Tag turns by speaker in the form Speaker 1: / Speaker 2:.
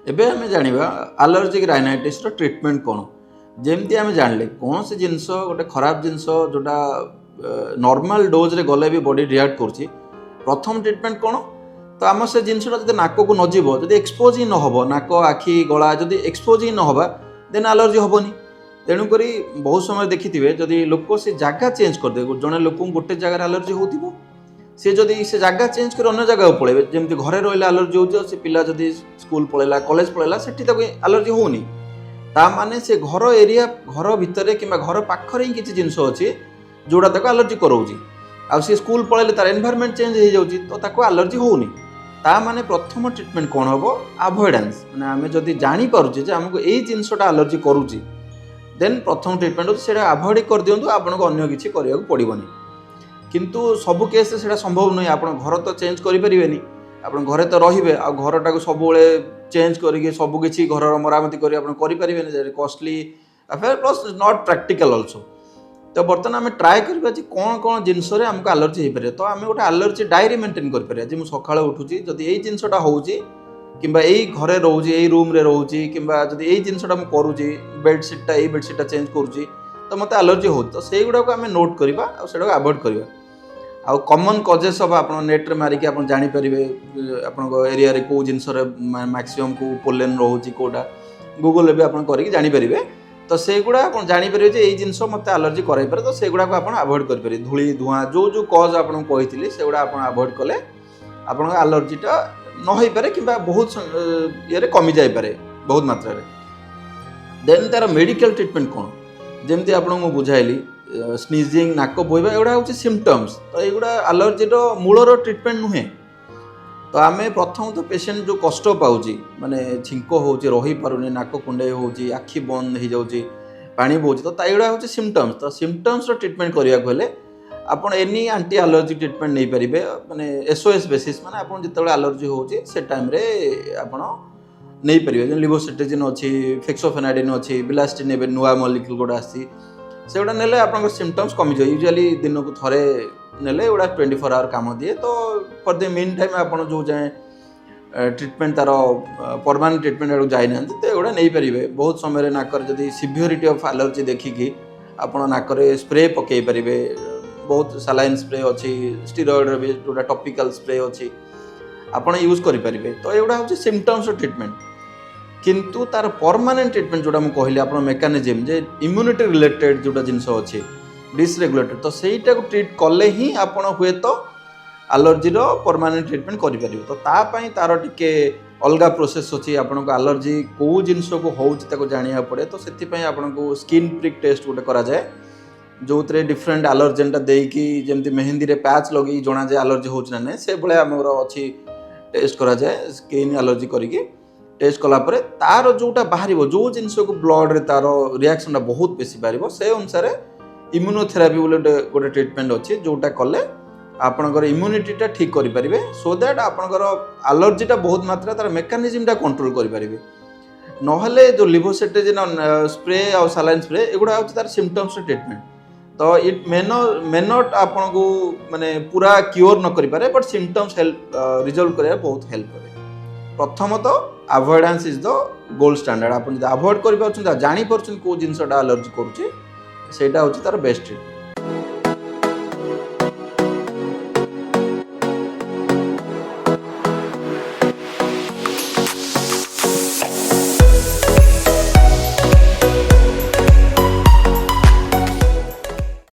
Speaker 1: एबे आमे जानिबा allergic rhinitis रो treatment कोन जेमती आमे जानले कौन से जिनस गोटे खराब जिनस जोटा नॉर्मल डोज रे गले भी बॉडी रिएक्ट करछि प्रथम ट्रीटमेंट कोन तो आम से जिनसटा जदि नाक को न जीव जदि एक्सपोज ही न हो नाक आखि गला जदि एक्सपोज ही न होबा देन एलर्जी होबनी तेणुक बहुत समय देखिथिबे जदि लोक से जगह चेंज कर दे जने लोक गोटे जगह एलर्जी होतिबो से जदि से जगह चेंज कर अन्य जगह पळेबे जेमति घरे रहले एलर्जी होउछ से पिला जदि स्कूल पळेला कॉलेज पळेला सेठी तक एलर्जी होउनी ता माने से घर एरिया घर भितरे किंबा घर पाखरे ही किछि जिंस अछि जोडा तक एलर्जी करौछि आ से स्कूल पळेले तार एनवायरनमेंट चेंज हो जाउछि तो ताको एलर्जी होउनी ता माने प्रथम ट्रीटमेंट कोन हबो अवॉइडेंस माने आमे जदि जानि पारुछि जे हमको एई जिंसटा एलर्जी करूछि देन प्रथम ट्रीटमेंट होछि सेटा अवॉइड कर दियंतु आपनको अन्य किछि करिया पड़िबोनी किंतु सब केस सेटा संभव नहीं आपण घर तो चेंज करि परिबेनी आपण घरे तो रहिबे आ घरटा को सब बेले चेंज करके सब किछि घर मरामती करी आपण करि परिबेनी जे costly affair plus not practical also तो बर्तमान आम ट्राए करबा जे कोन कोन जिंस रे हमको एलर्जी हे पारे तो आम गोटे एलर्जी डायरी मेंटेन कर पारे जे मु सकाळे उठुची जदि एई जिंसटा होउची किंबा एई घरे रहउची एई रूम रे रहउची किंबा जदि एई जिंसटा मु करूची बेडशीट एई बेडशीट चेंज करूची तो मते एलर्जी हो तो सेई गुडा को आम नोट करबा आ सेडा अवॉइड करबा आ कॉमन कॉजेस ऑफ आप नेट रे मारिक आप जानि परिबे आपन एरिया रे को जिंस रे मैक्सिमम को पोलेन रहउची कोडा गूगल रे भी आप करिक जानि परिबे तो से गुडा आप जानि परिबे जे एई जिंस मते एलर्जी कराई पारे तो से गुडा को आप अवॉइड कर पारे धूली धुआं जो जो कॉज आपन कहितली से गुडा आप अवॉइड कले आपन एलर्जीटा न होई पारे किबा बहुत ये रे कमी जाई पारे बहुत मात्रा रे देन तार मेडिकल ट्रीटमेंट कोन जेमति आपन को बुझाइली स्नीजिंग नाक बोइबा एगुड़ा हूँ सिम्पटम्स तो युवा एलर्जी मूलर ट्रीटमेंट नुहे तो आम प्रथम तो पेसेंट जो कष्ट पाँच माने छिंक हो रही पारुनी नाक कुंडे हो आखि बंद हो जाऊँगी पानी बोझ तो युवा हूँ सिम्पटम्स तो सिम्पटम्स ट्रीटमेंट करने आप एनी एंटी एलर्जी ट्रीटमेंट नहीं पारे माने एसओएस बेसिस माने आप जो एलर्जी हो टाइम आप नहीं पारे लिवोसिट्रिजिन अच्छी फेक्सोफेनाइडिन अच्छी बिलास्टिन एवं नुआ मलिक्यूल गोटा आसी से गुड़ा ने आप सिम्पटम्स कमी जाए यूजुअली दिन को थरे ने गुड़ा 24 आवर काम दिए तो फॉर द मीन टाइम आप जो जाए ट्रीटमेंट तार परमानेंट ट्रीटमेंट आड़ जाए ना तो एगुड़ा नहीं पारे बहुत समय नाक जदि सिवियरिटी ऑफ एलर्जी देखिकी आप नाक स्प्रे पकई पारे बहुत सलाइन स्प्रे अच्छी स्टीरॉयड भी जोटा टॉपिकल स्प्रे अच्छी आप यूज करें तो एगुड़ा हूँ सिम्पटम्स ट्रीटमेंट किंतु तार परमानेंट ट्रीटमेंट जोटा मुझे कहली आप मेकानिजम जे इम्यूनिटी रिलेटेड जोटा जिनस अच्छे डिसरेगुलेटेड तो सहीटा को ट्रीट कले ही आप हुए तो एलर्जीर परमानेंट ट्रीटमेंट करें तो तापाई तार टिके अलग प्रोसेस अच्छी आपको एलर्जी कौ जिनस को हो जाना पड़े तो से आपको स्किन प्रिक टेस्ट गोटे कराए जो डिफरेंट एलर्जेनटा देकी जमी मेहंदी रे पैच लगे जना जाए एलर्जी हो ना से भाया आमर अच्छी टेस्ट कराए स्किन एलर्जी करके टेस्ट कलापर तार जोटा बाहर जो जिनस को ब्लड रे तार रिएक्शन बहुत बेसी बाहर से अनुसार इम्यूनोथेरापी गोटे ट्रीटमेंट अच्छी जोटा कले आपणकर इम्यूनिटीटा ठीक करें सो दैट आपणकर एलर्जीटा बहुत मात्रा तार मेकानिजमटा कंट्रोल करें नहले जो लिवोसिट्रिजिन स्प्रे और सलाइन स्प्रे एगुड़ा हूँ तार सिम्पटम्स ट्रीटमेंट तो इट मे नॉट आपन को माने पूरा क्योर न करि पारे बट सिम्पटम्स हेल्प रिजल्व करे बहुत हेल्प करे प्रथमतः avoidance is the gold standard आप अवॉइड कर जानी पार्छ को जिनसटा एलर्जी करुचे सेटा हूँ तार बेस्ट ट्रीटमेंट।